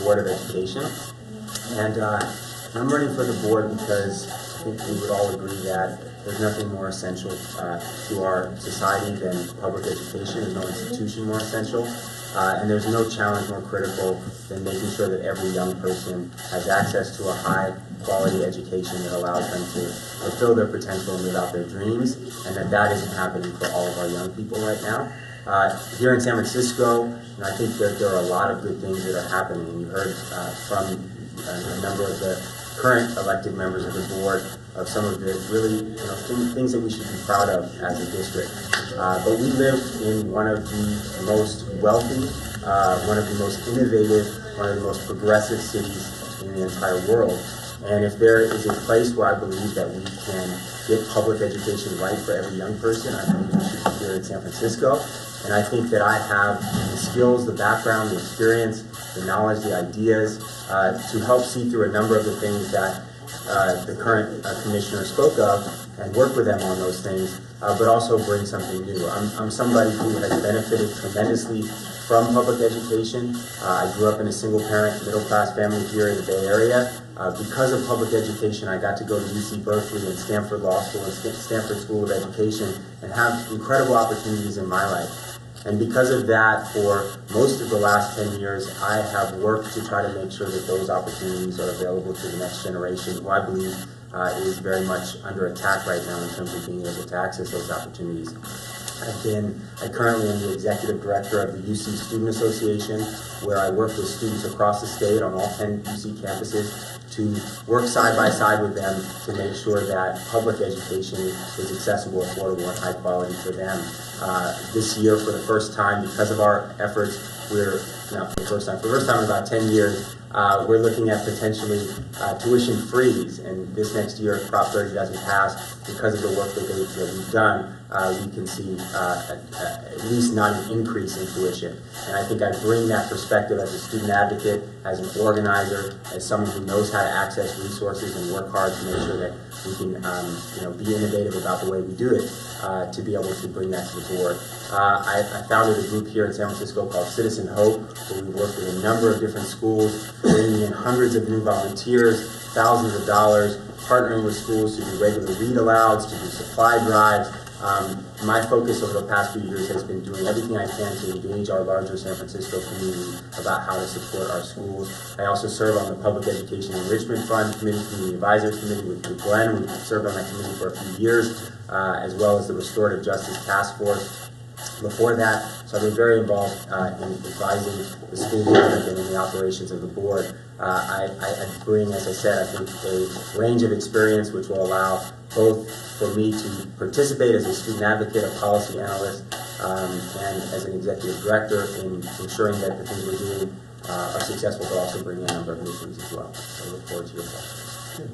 Board of Education. And I'm running for the board because I think we would all agree that there's nothing more essential to our society than public education. There's no institution more essential. And there's no challenge more critical than making sure that every young person has access to a high-quality education that allows them to fulfill their potential and live out their dreams, and that isn't happening for all of our young people right now. Here in San Francisco, I think that there are a lot of good things that are happening. And you heard from a number of the current elected members of the board of some of the really things that we should be proud of as a district. But we live in one of the most wealthy, one of the most innovative, one of the most progressive cities in the entire world. And if there is a place where I believe that we can get public education right for every young person, I believe we should be here in San Francisco. And I think that I have the skills, the background, the experience, the knowledge, the ideas to help see through a number of the things that the current commissioner spoke of and work with them on those things, but also bring something new. I'm somebody who has benefited tremendously from public education. I grew up in a single-parent, middle-class family here in the Bay Area. Because of public education, I got to go to UC Berkeley and Stanford Law School and Stanford School of Education and have incredible opportunities in my life. And because of that, for most of the last 10 years, I have worked to try to make sure that those opportunities are available to the next generation, who I believe is very much under attack right now in terms of being able to access those opportunities. I currently am the executive director of the UC Student Association, where I work with students across the state on all 10 UC campuses to work side by side with them to make sure that public education is accessible, affordable, and high quality for them. This year, for the first time, because of our efforts, for the first time in about 10 years, we're looking at potentially tuition freeze. And this next year, if Prop 30 doesn't pass, because of the work that we've done, we can see at least not an increase in tuition. And I think I bring that perspective as a student advocate, as an organizer, as someone who knows how to access resources and work hard to make sure that we can be innovative about the way we do it, to be able to bring that to the board. I founded a group here in San Francisco called Citizen Hope, where we work with a number of different schools, bringing in hundreds of new volunteers, thousands of dollars, partnering with schools to do regular read-alouds, to do supply drives. My focus over the past few years has been doing everything I can to engage our larger San Francisco community about how to support our schools. I also serve on the Public Education Enrichment Fund Committee, Community Advisory Committee with Glenn. We've served on that committee for a few years, as well as the Restorative Justice Task Force. Before that, so I've been very involved in advising the school board and in the operations of the board. I bring, as I said, I think a range of experience which will allow both for me to participate as a student advocate, a policy analyst, and as an executive director in ensuring that the things we're doing are successful, but also bring in a number of new things as well. So I look forward to your questions.